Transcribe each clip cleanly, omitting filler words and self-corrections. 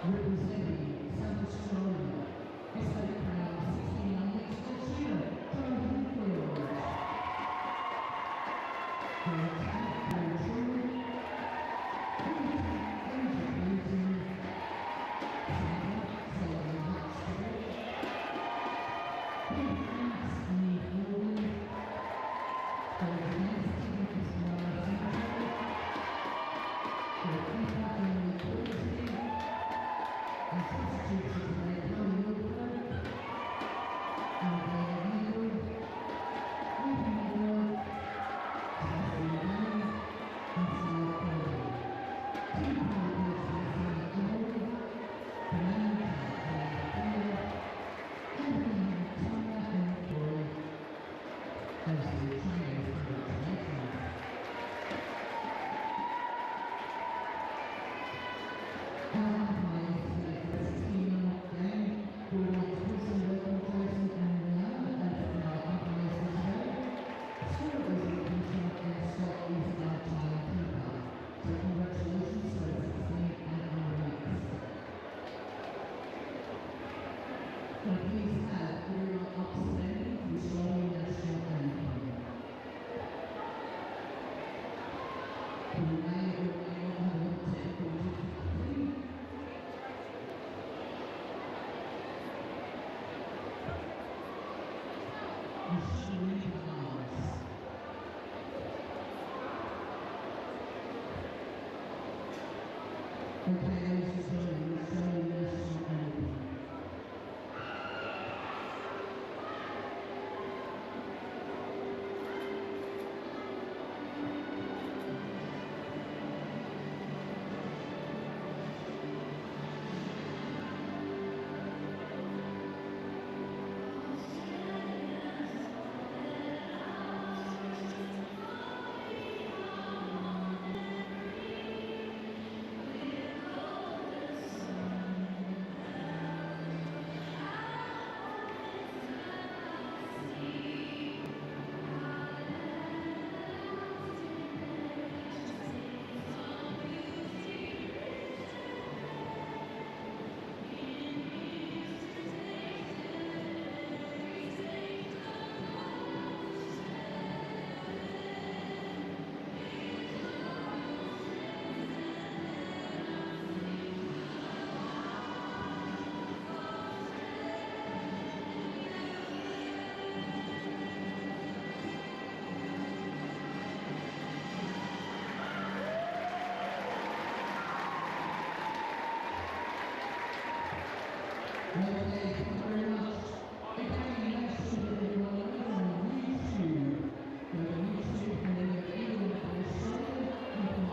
Representing South Australia, SA Crown 69 next year, QLD Fever. Please have everyone upstanding the Australian national anthem. We may or may not have a technical Okay, ladies and gentlemen, the Australian national anthem. Thank you very much. Again, next to everyone on YouTube. Go to YouTube and then go to England and Australia.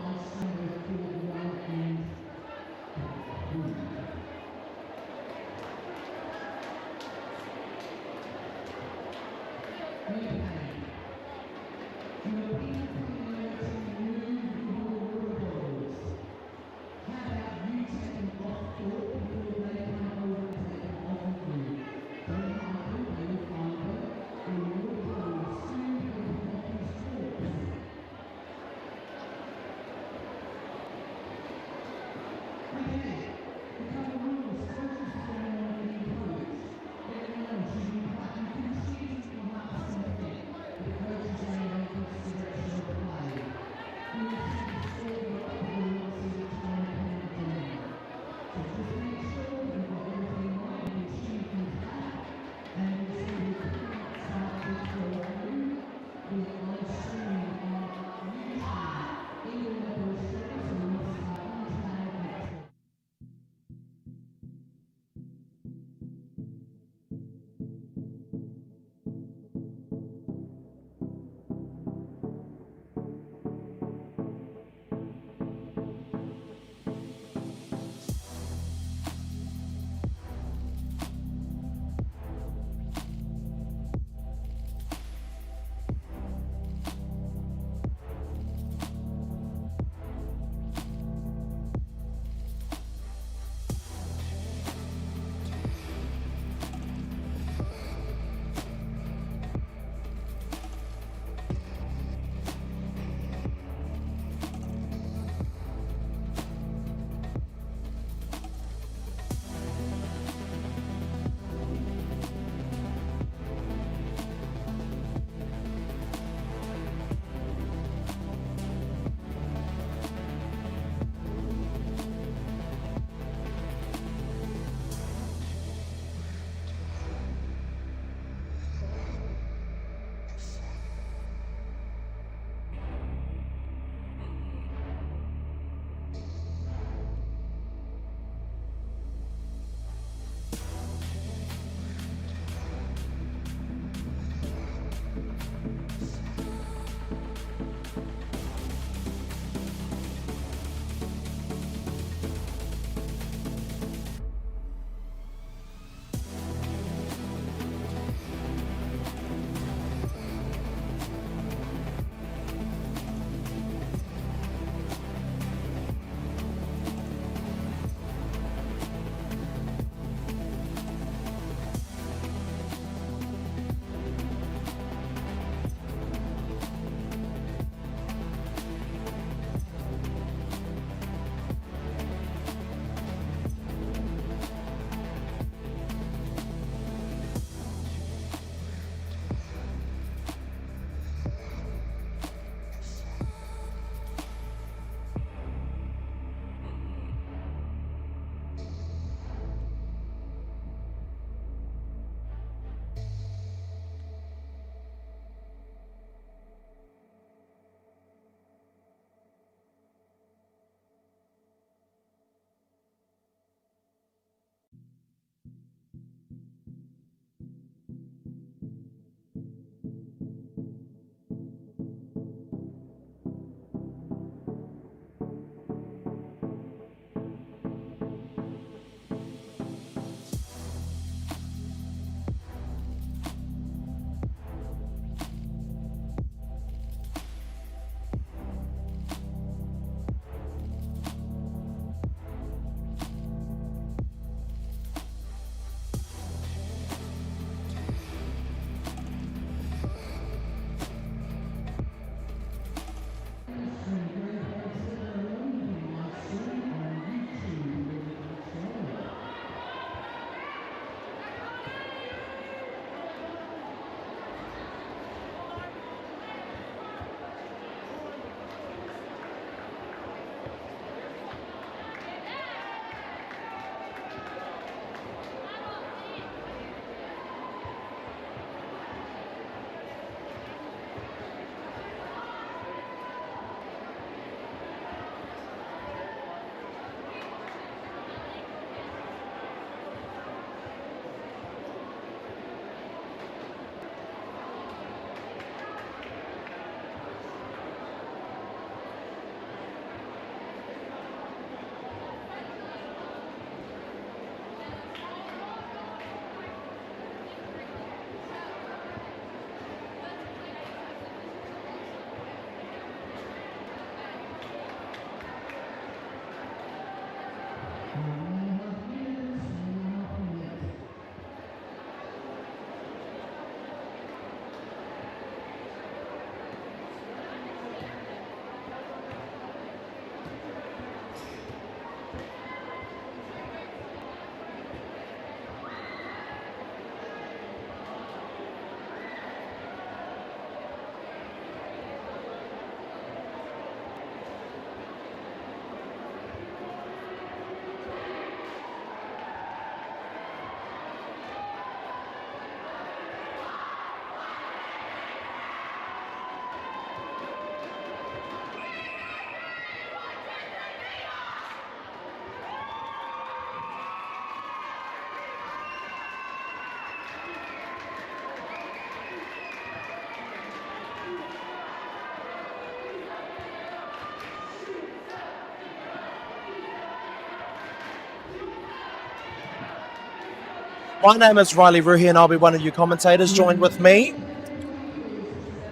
My name is Riley Ruhi and I'll be one of your commentators. Joined with me.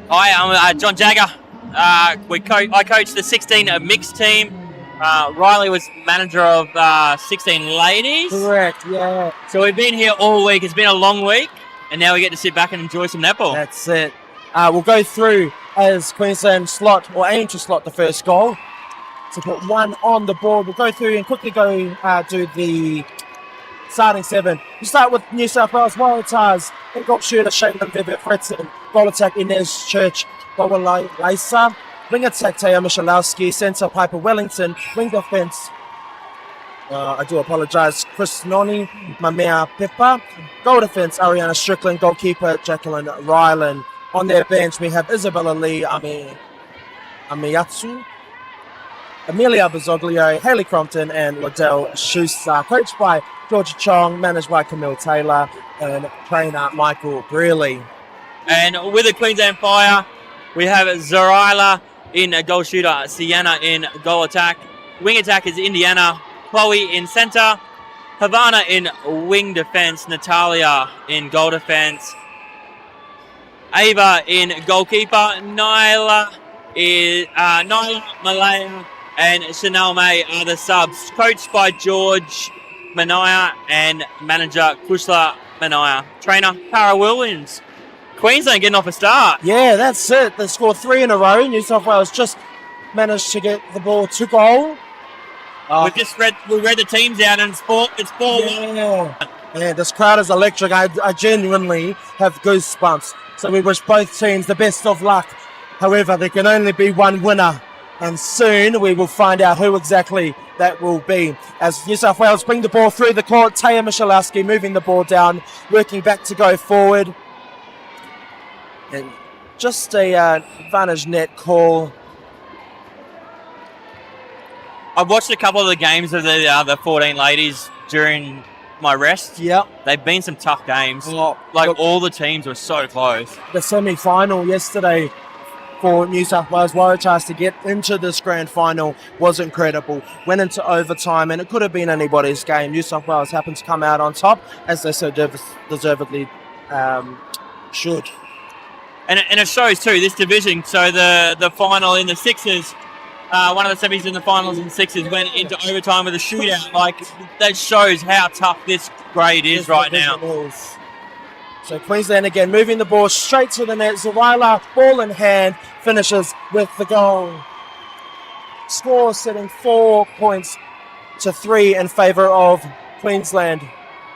Hi, I'm John Jagger. I coach the 16 mixed team. Riley was manager of 16 ladies. Correct, yeah. So we've been here all week. It's been a long week, and now we get to sit back and enjoy some netball. That's it. We'll go through as Queensland aim to slot the first goal to put one on the board. We'll go through and quickly go do the starting 7. We start with New South Wales Waratahs. They got shooter Shaylin Vivian Fritzen. Goal attack Inez Church. Goal Lysa. Wing attack Taya Michalowski. Centre Piper Wellington. Wing defence. I do apologise. Chris Noni. Mamea Pippa. Goal defence Ariana Strickland. Goalkeeper Jacqueline Ryland. On their bench we have Isabella Lee. Amiyatsu. Amelia Bazzoglio, Hayley Crompton, and Liddell Schuster. Coached by Georgia Chong, managed by Camille Taylor, and trainer Michael Greeley. And with the Queensland Fire, we have Zarila in goal shooter, Sienna in goal attack. Wing attack is Indiana, Chloe in centre, Havana in wing defence, Natalia in goal defence, Ava in goalkeeper, Nyla, Malaya, and Chanel May are the subs. Coached by George Manaya and manager Kushla Manaya. Trainer Para Williams. Queensland getting off a start. Yeah, that's it. They scored 3 in a row. New South Wales just managed to get the ball to goal. We read the teams out and it's 4-1. Yeah. Man, this crowd is electric. I genuinely have goosebumps. So we wish both teams the best of luck. However, there can only be one winner. And soon we will find out who exactly that will be. As New South Wales bring the ball through the court, Taya Michalowski moving the ball down, working back to go forward. And just a advantage net call. I've watched a couple of the games of the 14 ladies during my rest. Yep. They've been some tough games. Look, all the teams were so close. The semi-final yesterday for New South Wales Waratahs to get into this grand final was incredible. Went into overtime and it could have been anybody's game. New South Wales happened to come out on top, as they so deservedly should. And it shows too, this division. So the final in the sixes, one of the semis in the finals in the sixes went into overtime with a shootout. That shows how tough this grade is right now. Is. So Queensland again moving the ball straight to the net. Zawila, ball in hand, finishes with the goal. Score setting 4 points to 3 in favour of Queensland.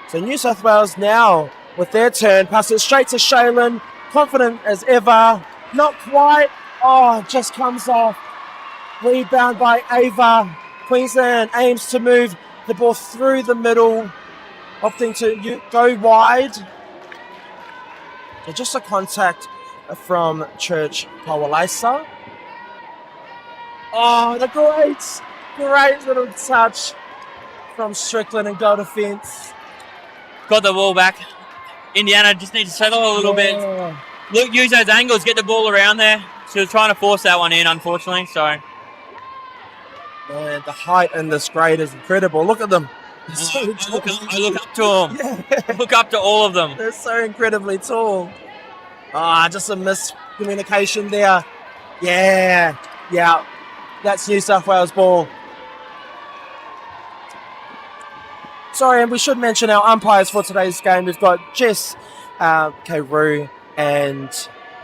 So New South Wales now with their turn, pass it straight to Shaylin, confident as ever. Not quite. Oh, just comes off. Rebound by Ava. Queensland aims to move the ball through the middle, opting to go wide. So just a contact from Church Pawalaisa. Oh, the great little touch from Strickland and goal defence. Got the ball back. Indiana just needs to settle a little bit. Look, use those angles, get the ball around there. She was trying to force that one in, unfortunately. So, man, the height in this grade is incredible. Look at them. I look up to them. Yeah. Look up to all of them. They're so incredibly tall. Just a miscommunication there. Yeah. That's New South Wales ball. Sorry, and we should mention our umpires for today's game. We've got Jess Carew and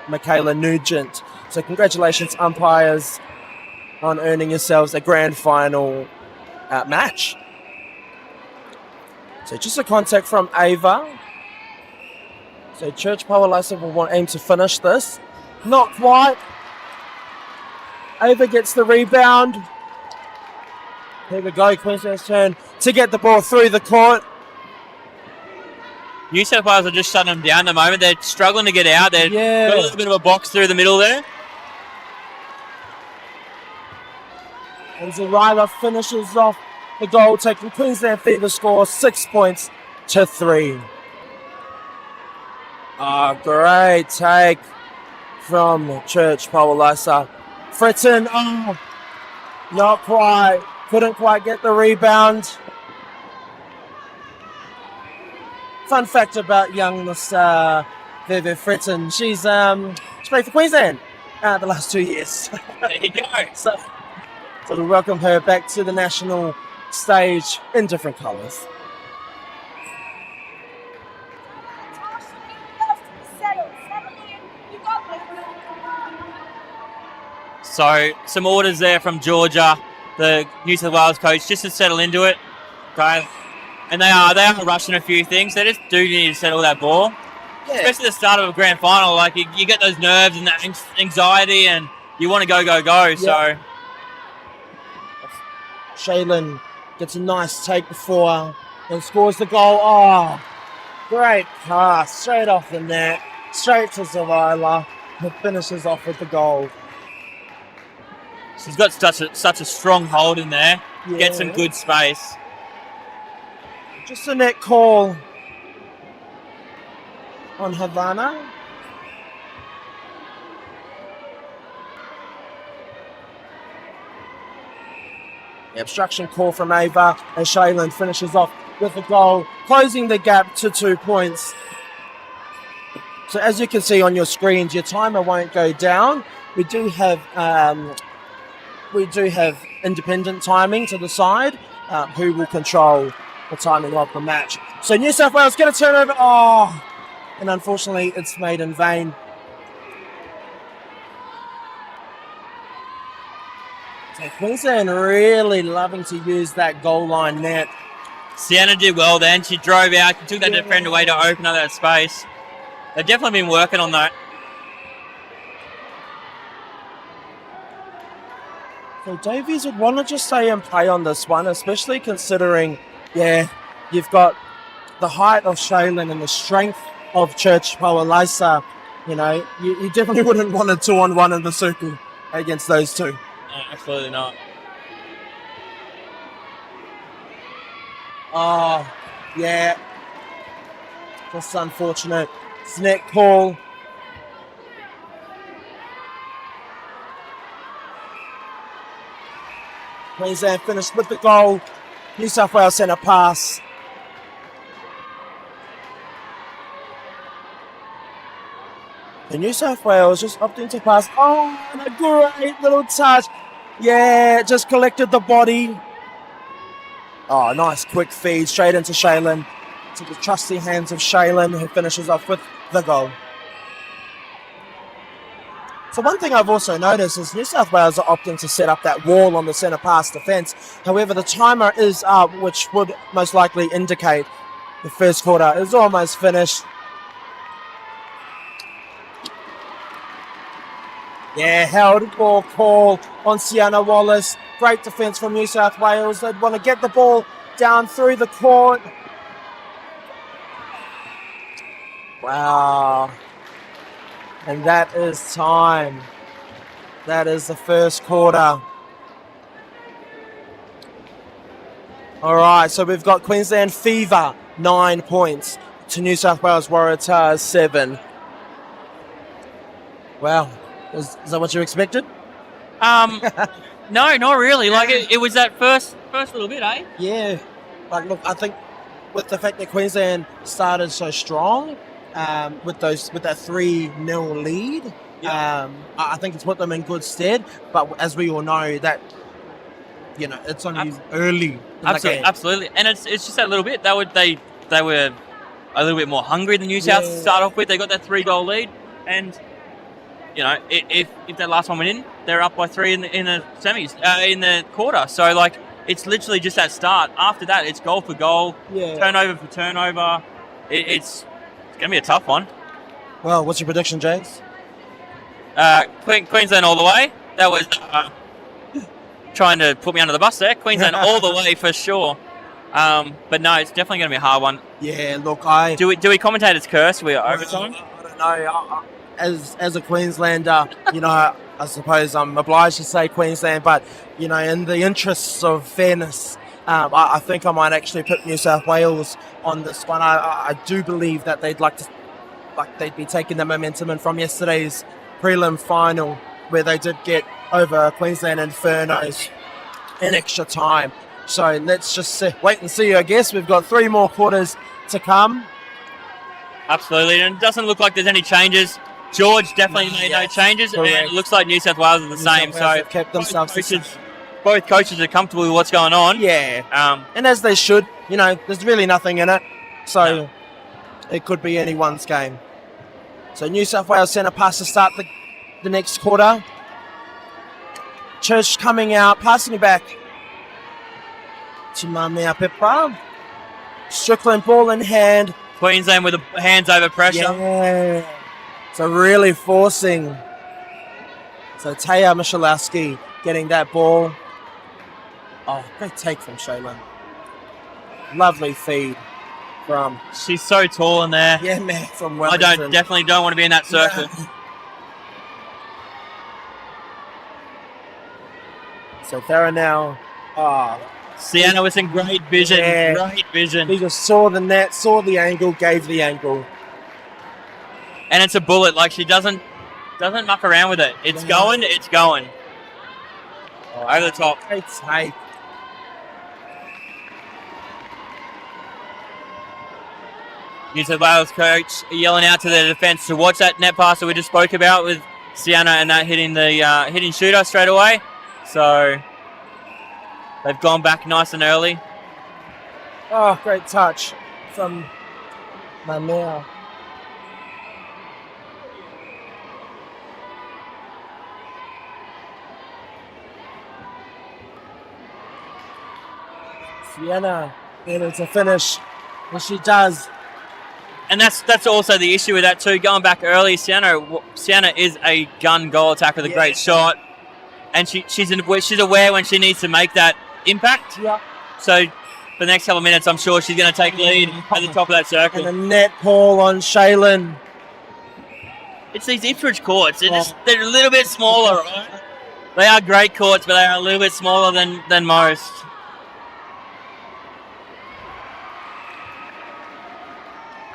Michaela Nugent. So congratulations, umpires, on earning yourselves a grand final match. So just a contact from Ava. So Church Pawalaisa will aim to finish this. Not quite. Ava gets the rebound. Here we go, Queensland's turn to get the ball through the court. New South Wales are just shutting them down at the moment. They're struggling to get out. They've got a little bit of a box through the middle there. And Zarila finishes off the goal, taking Queensland Fever score 6 points to 3. Great take from Church Pawalaisa. Fritzen, not quite. Couldn't quite get the rebound. fun fact about young Miss Vivi Fretton, she played for Queensland the last 2 years. There you go. So we welcome her back to the national stage in different colours. So some orders there from Georgia, the New South Wales coach, just to settle into it. Okay. And they are rushing a few things. They just do need to settle that ball. Yeah. Especially the start of a grand final. Like you get those nerves and that anxiety and you want to go. Yeah. So Shaylin gets a nice take before and scores the goal. Oh, great pass. Straight off the net. Straight to Zawila, who finishes off with the goal. she's got such a strong hold in there. Yeah. Get some good space. Just a net call on Havana. The obstruction call from Ava as Shaylin finishes off with a goal, closing the gap to 2 points. So as you can see on your screens, your timer won't go down. We do have independent timing to the side, who will control the timing of the match. So New South Wales get a turnover. Oh, and unfortunately, it's made in vain. So Queensland really loving to use that goal line net. Sienna did well then. She drove out, took that defender away to open up that space. They've definitely been working on that. So Davies would want to just stay and play on this one, especially considering, you've got the height of Shaylin and the strength of Church Paualisa. You know, you definitely wouldn't want a 2-on-1 in the circle against those two. No, absolutely not. Oh, yeah. Just unfortunate. It's net call. Queensland finished with the goal. New South Wales sent a pass. The New South Wales just opting to pass. Oh, and a great little touch. Yeah, just collected the body. Oh, nice quick feed straight into Shaylin. To the trusty hands of Shaylin, who finishes off with the goal. So one thing I've also noticed is New South Wales are opting to set up that wall on the centre pass defence. However, the timer is up, which would most likely indicate the first quarter is almost finished. Yeah, held ball call on Sienna Wallace. Great defence from New South Wales. They'd want to get the ball down through the court. Wow. And that is time. That is the first quarter. All right, so we've got Queensland Fever, 9 points, to New South Wales Waratahs, 7. Wow. Is that what you expected? No, not really. Like it was that first little bit, eh? Yeah. Like, look, I think with the fact that Queensland started so strong, with that 3-0 lead, I think it's put them in good stead. But as we all know, that it's only early in the game. Absolutely, and it's just that little bit. They were a little bit more hungry than New South to start off with. They got that 3-goal lead, and if that last one went in, they're up by 3 in the semis, in the quarter. So like it's literally just that start. After that, it's goal for goal, turnover for turnover. It's going to be a tough one. Well, what's your prediction, James? Queensland all the way. That was trying to put me under the bus there. Queensland all the way for sure. But no, it's definitely going to be a hard one. Yeah, look, do we commentate its curse? We are overtime. I don't know. As a Queenslander, I suppose I'm obliged to say Queensland, but in the interests of fairness, I think I might actually put New South Wales on this one. I do believe that they'd be taking the momentum in from yesterday's prelim final, where they did get over Queensland Infernos in extra time. So let's just wait and see. I guess we've got 3 more quarters to come. Absolutely, and it doesn't look like there's any changes. George definitely made no changes, correct. and it looks like New South Wales are the same. South Wales So have kept themselves the same. both coaches are comfortable with what's going on. Yeah. And as they should, there's really nothing in it. So it could be anyone's game. So New South Wales centre pass to start the next quarter. Church coming out, passing it back to Mamia Pippa. Strickland ball in hand. Queensland with the hands over pressure. Yeah. So really forcing. So Taya Michalowski getting that ball. Oh, great take from Shaylin. Lovely feed from. She's so tall in there. Yeah, man, from I Wellington. definitely don't want to be in that circle. Yeah. So Thera now. Sienna with some great vision. Yeah. Great vision. He just saw the net, saw the angle, gave the angle. And it's a bullet. Like, she doesn't muck around with it. It's going. It's going. Oh, over the top. Great take. New South Wales coach yelling out to the defence to watch that net pass that we just spoke about with Sienna and that hitting the hitting shooter straight away. So they've gone back nice and early. Oh, great touch from Mamia. Sienna able to finish, and she does. And that's also the issue with that too. Going back early, Sienna is a gun goal attack with a great shot, and she's aware when she needs to make that impact. Yeah. So for the next couple of minutes, I'm sure she's going to take lead at the top of that circle. And a net ball on Shaylin. It's these Ipswich courts. They're a little bit smaller, right? They are great courts, but they are a little bit smaller than most.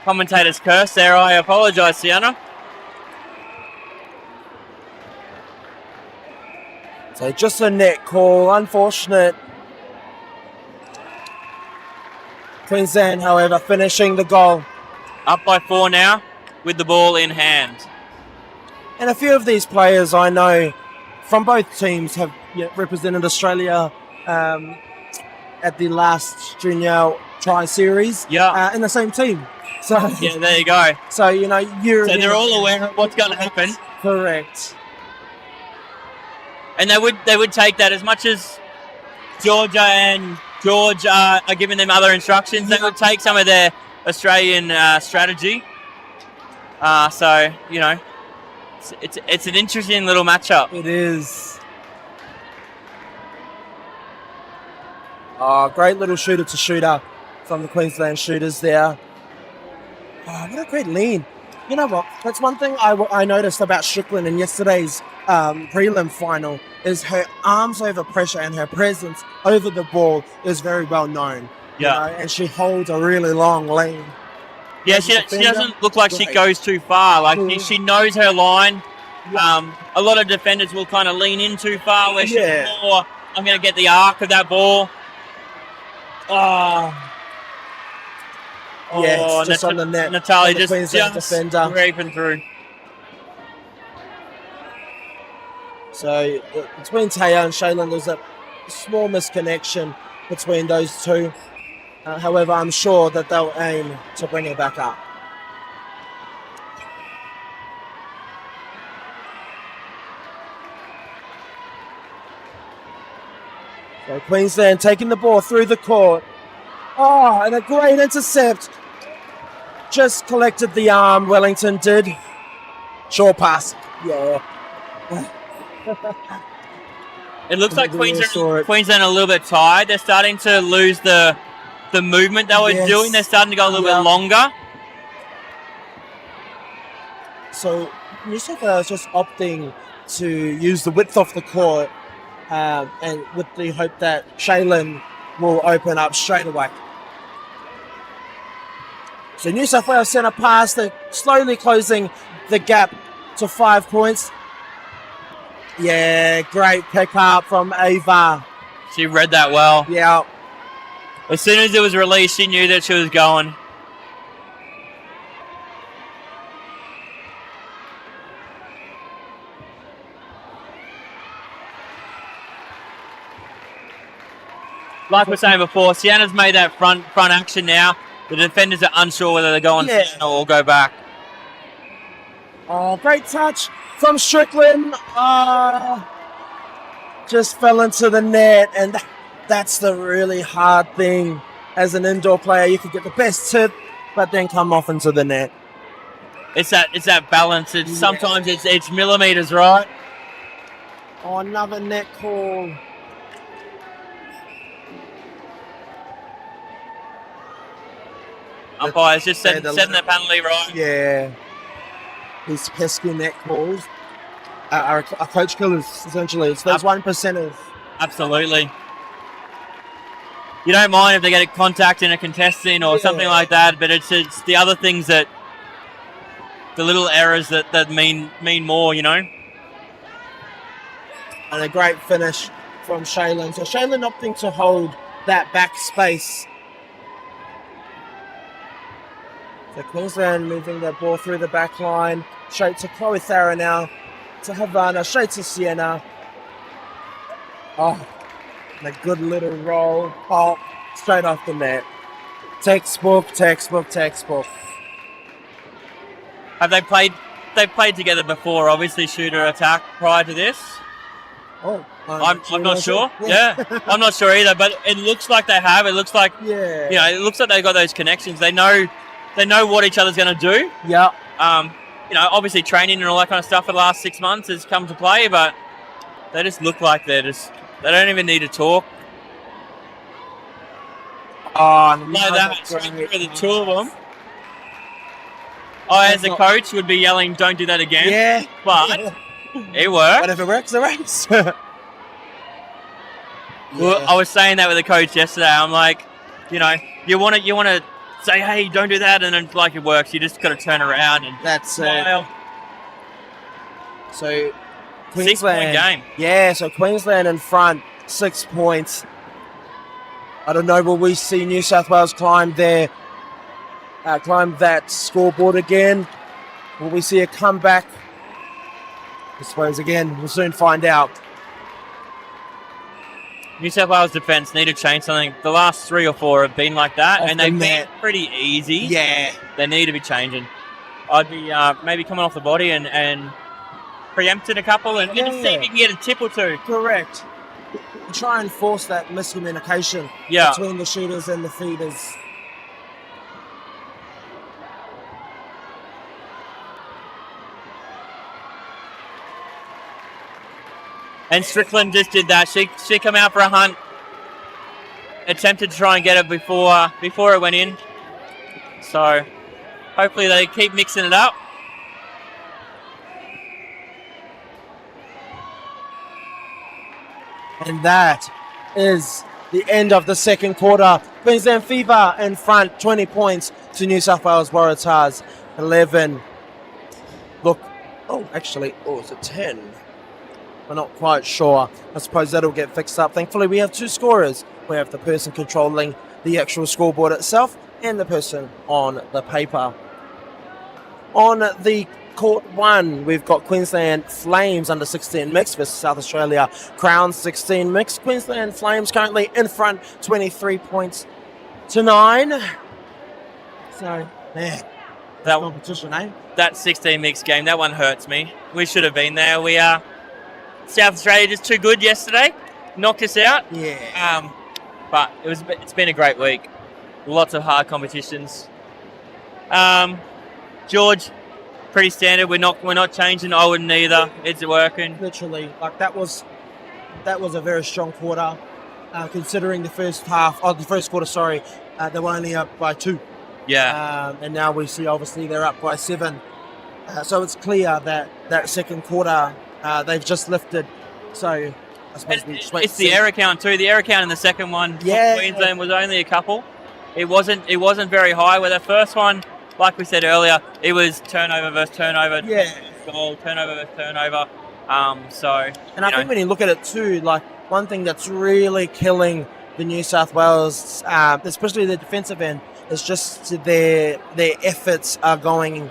Commentator's curse there. I apologise, Sienna. So just a net call. Unfortunate. Queensland, however, finishing the goal. Up by 4 now with the ball in hand. And a few of these players I know from both teams have represented Australia at the last junior tri-series in the same team. So yeah, there you go. So, they're all aware of what's going to happen. Correct. And they would take that as much as Georgia and George are giving them other instructions. They would take some of their Australian strategy. So, it's an interesting little matchup. It is. Oh, great little shooter to shooter from the Queensland shooters there. Oh, what a great lean. You know what? That's one thing I noticed about Strickland in yesterday's prelim final is her arms over pressure and her presence over the ball is very well known. Yeah. And she holds a really long lane. Yeah, she doesn't look like she goes too far. Like, she knows her line. A lot of defenders will kind of lean in too far where she's more, I'm going to get the arc of that ball. Yeah, it's just on the net. Natalia just defender. scraping through. So between Taya and Shaylin, there's a small misconnection between those two. However, I'm sure that they'll aim to bring it back up. So Queensland taking the ball through the court. Oh, and a great intercept. Just collected the arm, Wellington did. Short pass. Yeah. It looks like Queensland are a little bit tired. They're starting to lose the movement they were doing. They're starting to go a little bit longer. So New South Wales just opting to use the width of the court and with the hope that Shaylin will open up straight away. So New South Wales centre pass, they're slowly closing the gap to 5 points. Yeah, great pick up from Ava. She read that well. Yeah. As soon as it was released, she knew that she was going. like we're saying before, Sienna's made that front action now. The defenders are unsure whether they go on Sienna or go back. Oh, great touch from Strickland. Just fell into the net, and that's the really hard thing. As an indoor player, you could get the best tip, but then come off into the net. It's that balance. Sometimes it's millimeters, right? Oh, another net call. Umpire's just setting the penalty right. Yeah. These pesky net calls are coach killers, essentially. It's those 1%ers. Absolutely. You don't mind if they get a contact in a contesting or something like that, but it's the other things that the little errors that mean more, you know. And a great finish from Shaylin. So Shaylin opting to hold that back space. So Queensland moving the ball through the back line. Straight to Chloe Thara now. To Havana. Straight to Sienna. Oh, and a good little roll. Oh, straight off the net. Textbook. Have they played? They've played together before. Obviously, shooter attack prior to this. Oh, I'm not sure. Yeah, I'm not sure either. But it looks like they have. It looks like it looks like they've got those connections. They know what each other's going to do. Yeah. Obviously training and all that kind of stuff for the last 6 months has come to play, but they just look like they don't even need to talk. Oh, no, that's for the two of them. As a coach, would be yelling, "Don't do that again." Yeah, but it worked. But if it works, it works. Well, I was saying that with the coach yesterday. I'm like, you want to say, "Hey, don't do that," and then like it works. You just got to turn around and smile. So Queensland 6-point game. Yeah, so Queensland in front, 6 points. I don't know, will we see New South Wales climb that scoreboard again? Will we see a comeback? I suppose again, we'll soon find out. New South Wales defence need to change something. The last 3 or 4 have been like that, and they've been pretty easy. Yeah. They need to be changing. I'd be maybe coming off the body and preempting a couple and just see if you can get a tip or two. Correct. Try and force that miscommunication between the shooters and the feeders. And Strickland just did that. She came out for a hunt, attempted to try and get it before it went in. So hopefully they keep mixing it up. And that is the end of the second quarter. Queensland Fever in front, 20 points to New South Wales Waratahs, 11. Look, is it 10? We're not quite sure. I suppose that'll get fixed up. Thankfully, we have 2 scorers. We have the person controlling the actual scoreboard itself and the person on the paper. On the court 1, we've got Queensland Flames under 16 mix versus South Australia Crown 16 mix. Queensland Flames currently in front, 23 points to 9. So, man, that competition, eh? That 16 mix game, that one hurts me. We should have been there. We are South Australia just too good yesterday. Knocked us out. Yeah. But it's been a great week. Lots of hard competitions. George, pretty standard. We're not changing. I wouldn't either. It's working. Literally, like that was a very strong quarter. Considering the first quarter, they were only up by 2. Yeah. And now we see obviously they're up by 7. So it's clear that second quarter they've just lifted. So I suppose we just wait. It's the error count too. The error count in the second one for Queensland was only a couple. It wasn't very high. Where the first one, like we said earlier, it was turnover versus turnover. Goal, turnover versus turnover. I think when you look at it too, like one thing that's really killing the New South Wales, especially the defensive end, is just their efforts are going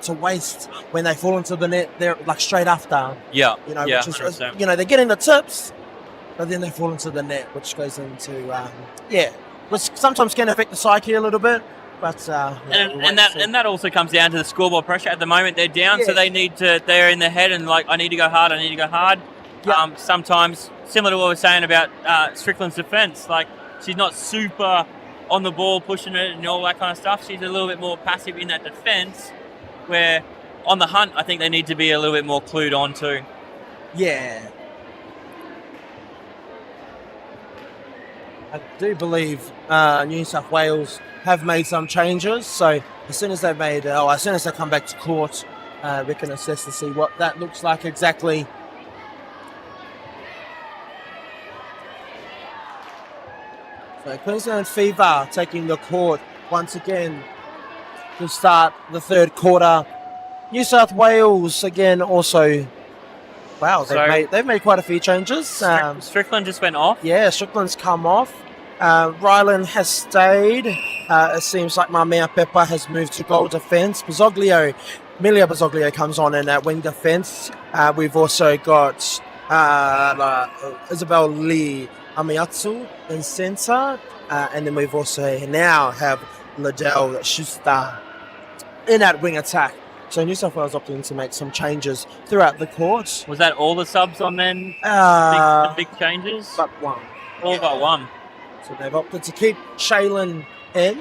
to waste when they fall into the net. They're like straight after. Yeah. Which is, 100%. they're getting the tips, but then they fall into the net, which goes into, which sometimes can affect the psyche a little bit. But and that also comes down to the scoreboard pressure. At the moment, they're down, so they're in their head and like, I need to go hard. Yeah. Sometimes, similar to what we were saying about Strickland's defence, like she's not super on the ball, pushing it and all that kind of stuff. She's a little bit more passive in that defence, where on the hunt, I think they need to be a little bit more clued on too. Yeah. I do believe New South Wales have made some changes. So as soon as they come back to court, we can assess to see what that looks like exactly. So Queensland Fever taking the court once again to start the third quarter. New South Wales again also. Wow, they've made quite a few changes. Strickland just went off. Yeah, Strickland's come off. Ryland has stayed. It seems like Mamea Pepper has moved to goal defence. Emilia Basoglio comes on in at wing defence. We've also got Isabel Lee Amiatsu in centre. And then we've also now have Liddell Schuster in at wing attack. So New South Wales opting to make some changes throughout the court. Was that all the subs on then? The big changes? But one. All but one. So they've opted to keep Shaylin in.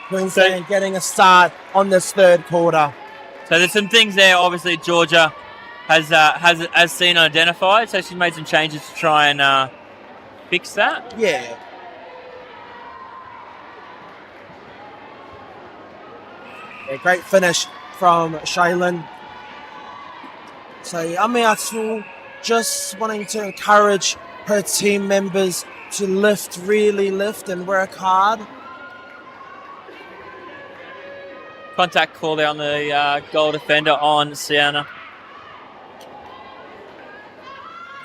Queensland getting a start on this third quarter. So there's some things there. Obviously, Georgia has seen and identified. So she's made some changes to try and fix that. Yeah. A great finish from Shaylin. So Amiatsu just wanting to encourage her team members to really lift and work hard. Contact call there on the goal defender on Sienna.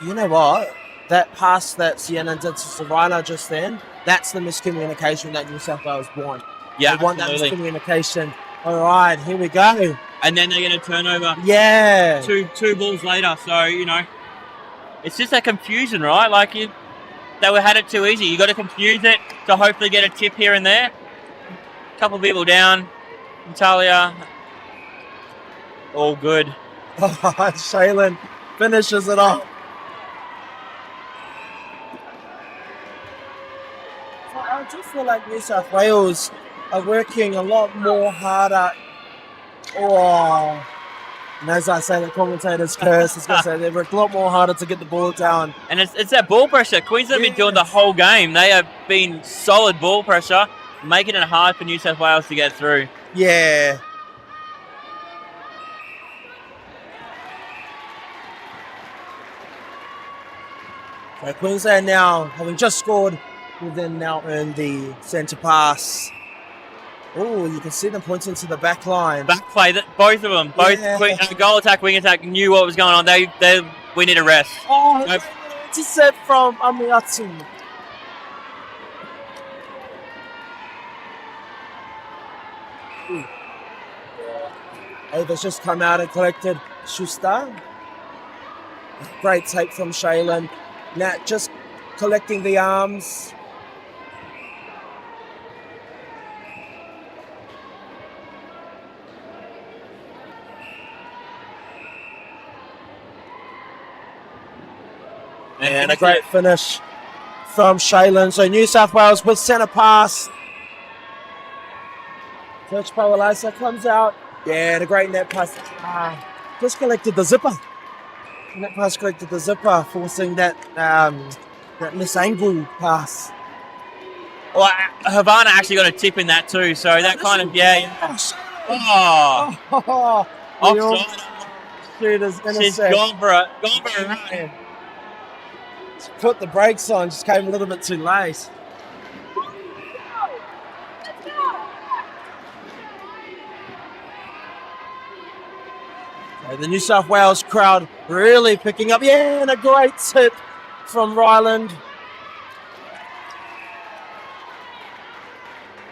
You know what? That pass that Sienna did to Savannah just then, that's the miscommunication that New South Wales want. Yeah, they want absolutely. That miscommunication. All right, here we go. And then they get a turnover. Yeah. Two balls later. So, it's just that confusion, right? Like, they had it too easy. You got to confuse it to hopefully get a tip here and there. A couple of people down. Natalia. All good. Shaylin finishes it off. So I do feel like New South Wales are working a lot more harder. Oh, and as I say, the commentator's curse is going to say they work a lot more harder to get the ball down. And it's that ball pressure. Queensland have been doing the whole game. They have been solid ball pressure, making it hard for New South Wales to get through. Yeah. So Queensland now, having just scored, will then now earn the centre pass. Oh, you can see them pointing to the back line. Back play, both of them, goal attack, wing attack, knew what was going on. We need a rest. Oh, it's a set from Amiatsu. Ava's just come out and collected Schuster. Great take from Shaylin. Nat just collecting the arms. And a great finish from Shaylin. So New South Wales with centre pass. Coach Pawalasa comes out. Yeah, and a great net pass. Just collected the zipper. Net pass collected the zipper, forcing that misangled pass. Well, Havana actually got a tip in that too. So that kind of, offside. She's gone for a run. Put the brakes on, just came a little bit too late. So the New South Wales crowd really picking up. Yeah, and a great tip from Ryland.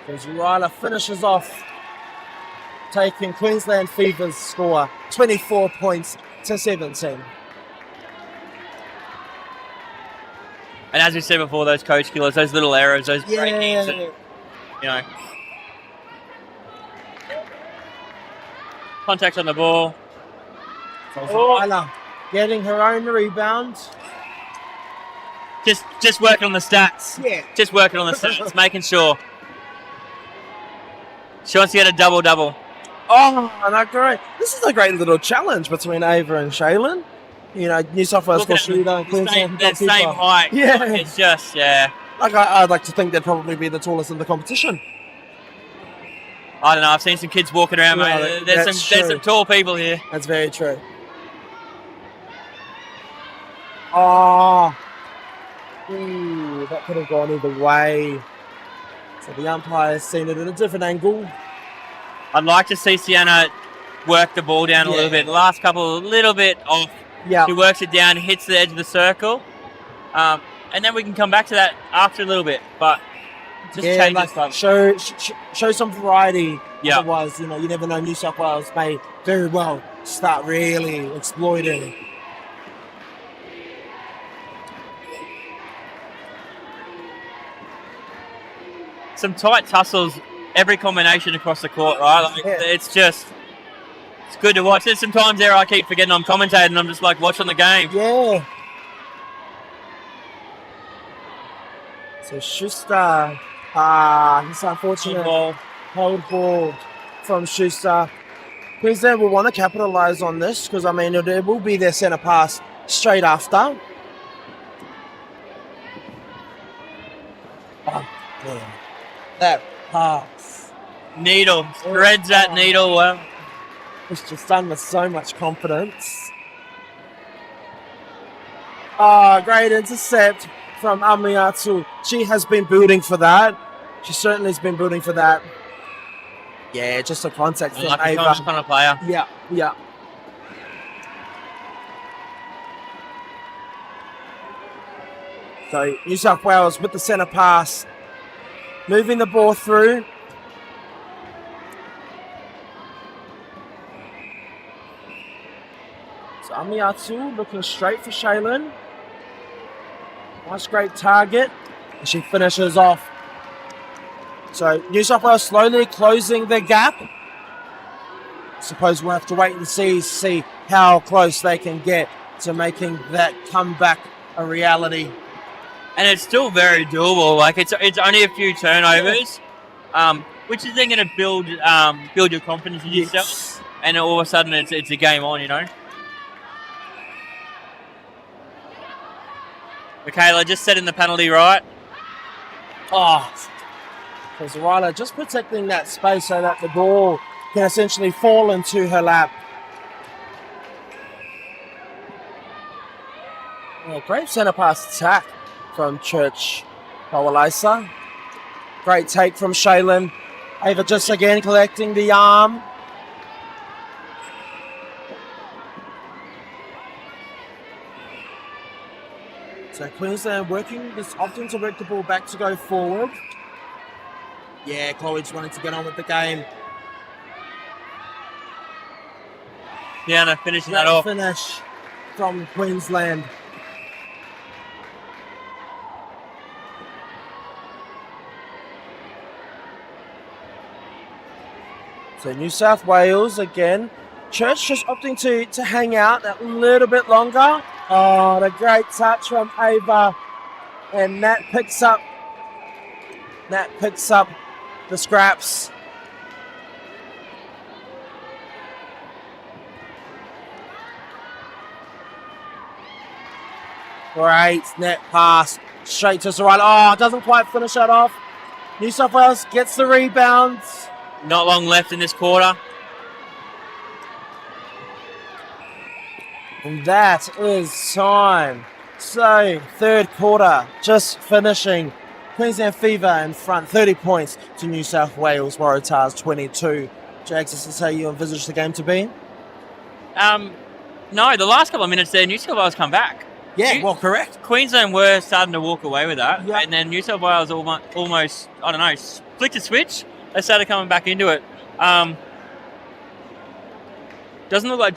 As Ryland finishes off, taking Queensland Fever's score 24 points to 17. And as we said before, those coach killers, those little errors, those breakings, and, contact on the ball. Zawaila getting her own rebound. Just working on the stats. Yeah. Just working on the stats, making sure. She wants to get a double-double. Oh, no, great. This is a great little challenge between Ava and Shaylin. New South Wales shooter, Queensland the same height. Yeah. It's just, yeah. I'd like to think they'd probably be the tallest in the competition. I don't know. I've seen some kids walking around, mate. There's some tall people here. That's very true. Oh. Ooh, that could have gone either way. So the umpire's seen it at a different angle. I'd like to see Sienna work the ball down a little bit. The last couple, a little bit off. Yeah. She works it down, hits the edge of the circle. And then we can come back to that after a little bit. But just change it. Show some variety. Yeah. Otherwise, you never know. New South Wales may very well start really exploiting. Some tight tussles, every combination across the court, right? It's good to watch. There's some times there I keep forgetting I'm commentating. I'm just like watching the game. Yeah. So Schuster, it's unfortunate. Hold ball from Schuster. Queensland will want to capitalise on this because, it will be their centre pass straight after. Oh, yeah. That pass. Needle. Threads that needle well. It's just done with so much confidence. Great intercept from Amiatu. She has been building for that. She certainly has been building for that. Yeah, just a contact from Ava. Kind of player. Yeah. So New South Wales with the centre pass. Moving the ball through. So Amiatu looking straight for Shaylin. Nice, great target. And she finishes off. So New South Wales slowly closing the gap. I suppose we'll have to wait and see how close they can get to making that comeback a reality. And it's still very doable. Like it's only a few turnovers, which is then going to build your confidence in yourself. And all of a sudden, it's a game on. Michaela just setting the penalty right. Oh, because Zawaila just protecting that space so that the ball can essentially fall into her lap. Great centre pass attack from Church Kawalaisa. Great take from Shaylin. Ava just again collecting the arm. So Queensland working this often to work the ball back to go forward. Yeah, Chloe just wanting to get on with the game. Yeah, finishing that off. Finish from Queensland. So New South Wales again. Church just opting to hang out a little bit longer. Oh, the great touch from Ava. And Nat picks up the scraps. Great net pass straight to Zawaila. Oh, doesn't quite finish that off. New South Wales gets the rebounds. Not long left in this quarter. And that is time. So, third quarter, just finishing. Queensland Fever in front, 30 points to New South Wales Waratahs 22. Jags, is this how you envisage the game to be? No, the last couple of minutes there, New South Wales come back. Yeah, well, correct. Queensland were starting to walk away with that. Yep. And then New South Wales almost, I don't know, flicked a switch. They started coming back into it. Doesn't look like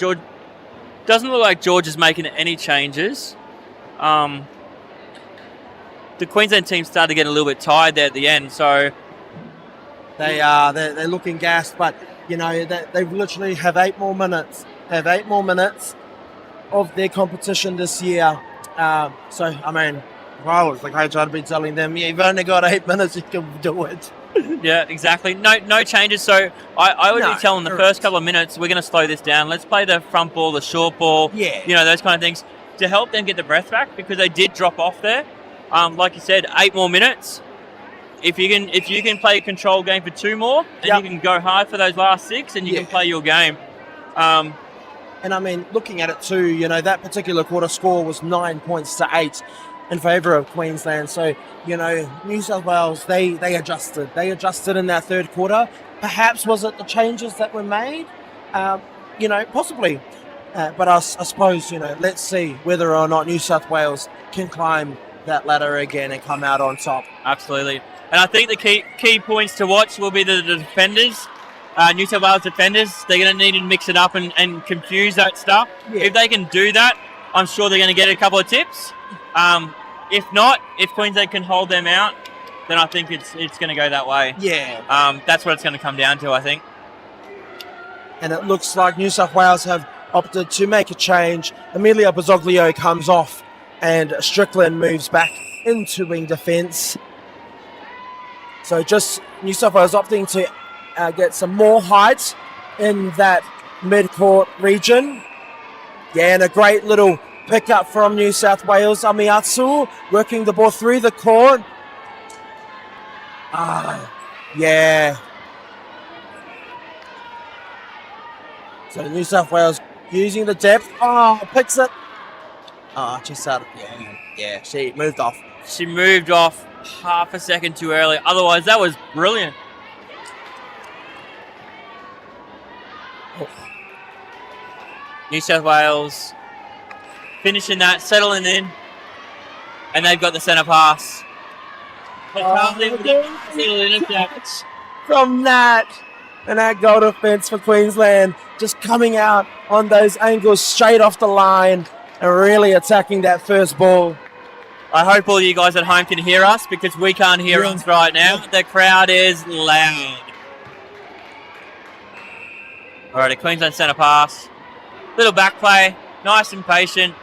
Doesn't look like George is making any changes. The Queensland team started to get a little bit tired there at the end, so They are. They're looking gassed, but you know they literally have 8 more minutes. Have 8 more minutes of their competition this year. So I mean, well, it's like I try to be telling them, yeah, you've only got 8 minutes. You can do it. yeah, exactly. No changes. So I would No, be telling the first couple of minutes, we're going to slow this down. Let's play the front ball, the short ball, Yeah. you know, those kind of things to help them get the breath back because they did drop off there. Like you said, 8 more minutes. If you can play a control game for 2 more, and you can go hard for those last 6, and you can play your game. And I mean, looking at it too, you know, that particular quarter score was 9 points to 8 in favour of Queensland. So, you know, New South Wales, they adjusted. They adjusted in that third quarter. Perhaps was it the changes that were made? You know, possibly. But I suppose, you know, let's see whether or not New South Wales can climb that ladder again and come out on top. Absolutely. And I think the key points to watch will be the defenders. New South Wales defenders, they're going to need to mix it up and confuse that stuff. Yeah. If they can do that, I'm sure they're going to get a couple of tips. If not, if Queensland can hold them out, then I think it's going to go that way. Yeah. That's what it's going to come down to, I think. And it looks like New South Wales have opted to make a change. Emilio Bazzoglio comes off and Strickland moves back into wing defence. So just New South Wales opting to get some more height in that mid-court region. Yeah, and a great little pick-up from New South Wales. Amiatsu working the ball through the court. Yeah. So New South Wales using the depth. Picks it. Just out. Yeah, she moved off. She moved off half a second too early. Otherwise, that was brilliant. New South Wales finishing that, settling in, and they've got the centre pass. From that, and that goal defence for Queensland just coming out on those angles straight off the line and really attacking that first ball. I hope all you guys at home can hear us because we can't hear us right now. The crowd is loud. All right, a Queensland centre pass. Little back play, nice and patient.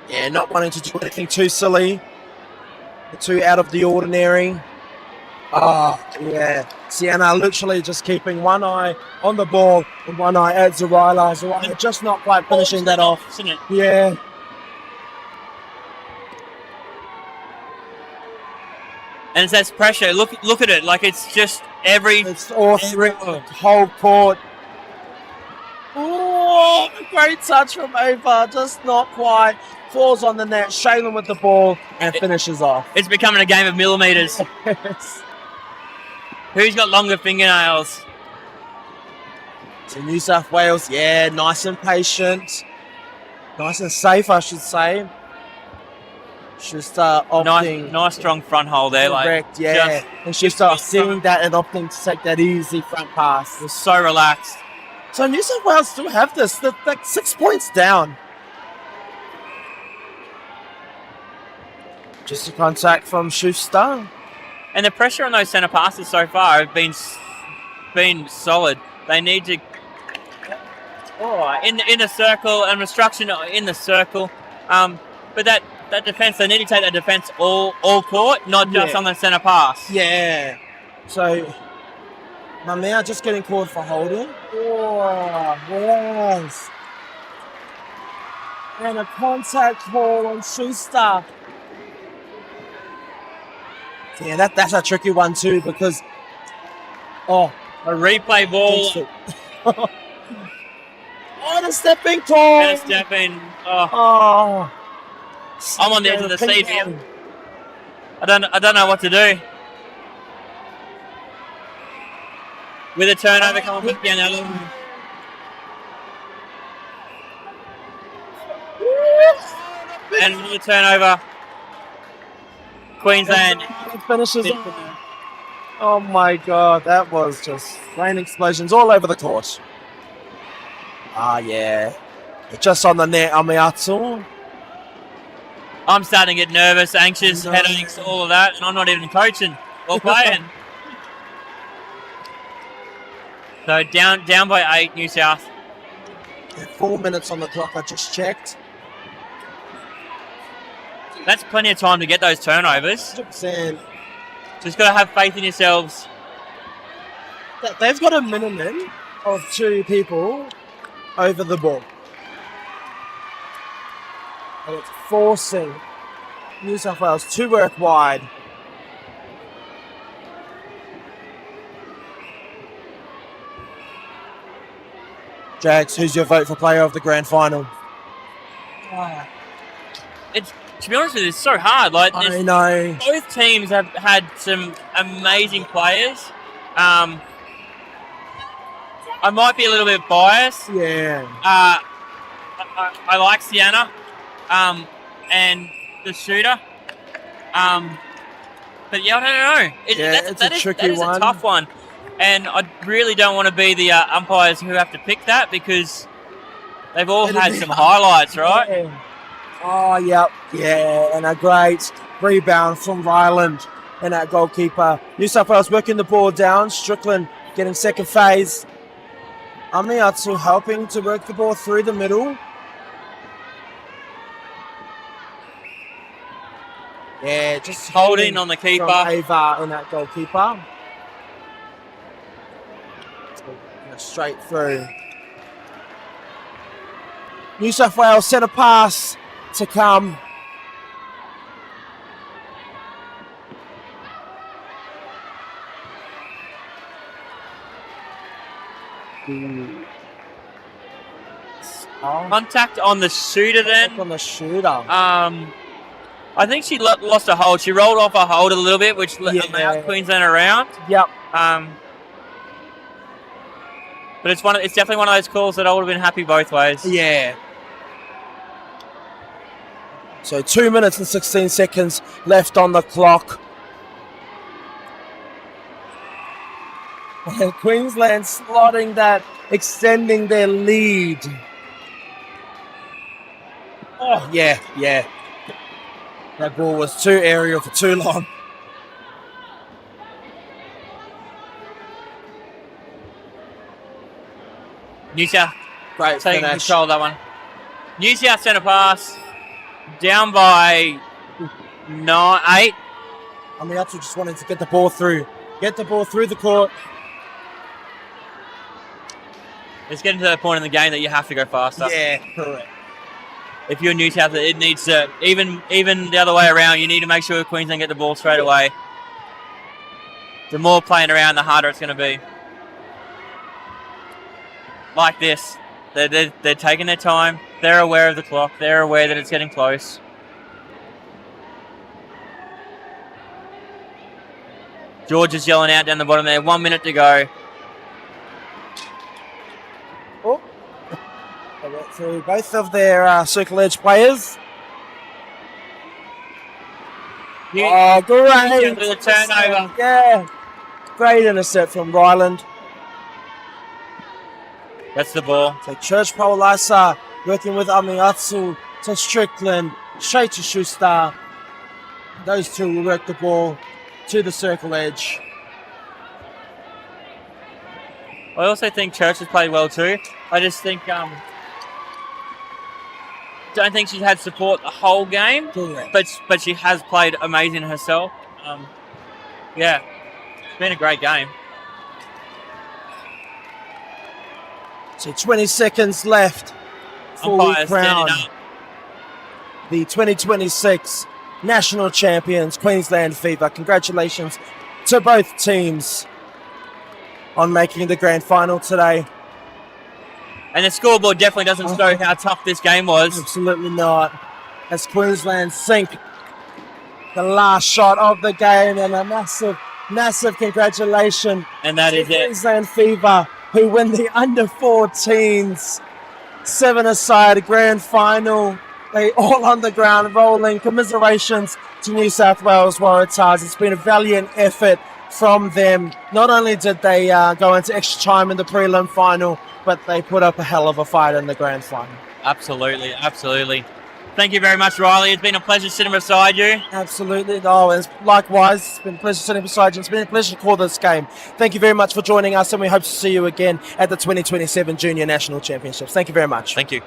Yeah, not wanting to do anything too silly, too out of the ordinary. Yeah. Sienna literally just keeping one eye on the ball and one eye at Zarila. Zarila just not quite finishing that off. Isn't it? Yeah. And it's that pressure. Look at it. Like it's just It's all through the whole court. Oh, great touch from Ava. Just not quite. Falls on the net. Shaylin with the ball and finishes off. It's becoming a game of millimetres. Who's got longer fingernails? So New South Wales, yeah, nice and patient. Nice and safe, I should say. Just opting. Nice strong front hole there. Correct, like, yeah. And she starts seeing that and opting to take that easy front pass. Was so relaxed. So New South Wales still have this. They're like 6 points down. Just a contact from Schuster. And the pressure on those centre passes so far have been solid. They need to in the circle and obstruction in the circle. But that defence, they need to take that defence all court, not just on the centre pass. Yeah. So Mamea just getting called for holding. Oh, yes. And a contact call on Schuster. Yeah, that's a tricky one too because a replay ball the stepping call. and a step in. I'm on the edge of the seat here. I don't know what to do. With a turnover coming back down there. And another turnover. Queensland finishes it. Oh my god, that was just rain explosions all over the court. Yeah. Just on the net, Amiatu. I'm starting to get nervous, anxious, headaches, all of that, and I'm not even coaching or playing. So down by 8, New South. 4 minutes on the clock, I just checked. That's plenty of time to get those turnovers. 100%. Just got to have faith in yourselves. They've got a minimum of 2 people over the ball. And it's forcing New South Wales to work wide. Jags, who's your vote for player of the grand final? To be honest with you, it's so hard. Like, I know. Both teams have had some amazing players. I might be a little bit biased. Yeah. I like Sienna and the shooter. But yeah, I don't know. It's a tricky one. A tough one. And I really don't want to be the umpires who have to pick that because they've all had some highlights, right? Yeah. Oh, yep. Yeah, and a great rebound from Ryland and that goalkeeper. New South Wales working the ball down. Strickland getting second phase. Amiatu helping to work the ball through the middle. Yeah, just holding on the keeper. Ava and that goalkeeper. Straight through. New South Wales sent a pass to come. Contact on the shooter then. On the shooter. I think she lost a hold. She rolled off a hold a little bit, which allowed Queensland around. Yep. But it's definitely one of those calls that I would have been happy both ways. Yeah. So 2 minutes and 16 seconds left on the clock. And Queensland slotting that, extending their lead. Oh, yeah. That ball was too aerial for too long. New South Great taking finish. control of that one. New South centre pass. Down by 8. Amiatu just wanted to get the ball through. Get the ball through the court. It's getting to the point in the game that you have to go faster. Yeah, correct. If you're New South, it needs to, even the other way around, you need to make sure Queensland get the ball straight away. The more playing around, the harder it's going to be. Like this. They're taking their time. They're aware of the clock. They're aware that it's getting close. George is yelling out down the bottom there. 1 minute to go. Oh. They went through both of their circle edge players. Oh, great. The turnover. Yeah. Great intercept from Ryland. That's the ball. So Church Paulasa working with Amiatu to Strickland, straight to Schuster. Those two will work the ball to the circle edge. I also think Church has played well too. I just think don't think she's had support the whole game, but she has played amazing herself. Yeah, it's been a great game. So 20 seconds left before we crown the 2026 national champions, Queensland Fever. Congratulations to both teams on making the grand final today. And the scoreboard definitely doesn't show how tough this game was. Absolutely not. As Queensland sink the last shot of the game, and a massive congratulations. And that is it. Queensland Fever, who win the under-14s 7-a-side grand final. They all on the ground rolling. Commiserations to New South Wales Waratahs. It's been a valiant effort from them. Not only did they go into extra time in the prelim final, but they put up a hell of a fight in the grand final. Absolutely, absolutely. Thank you very much, Riley. It's been a pleasure sitting beside you. Absolutely. Oh, and likewise, it's been a pleasure sitting beside you. It's been a pleasure to call this game. Thank you very much for joining us, and we hope to see you again at the 2027 Junior National Championships. Thank you very much. Thank you.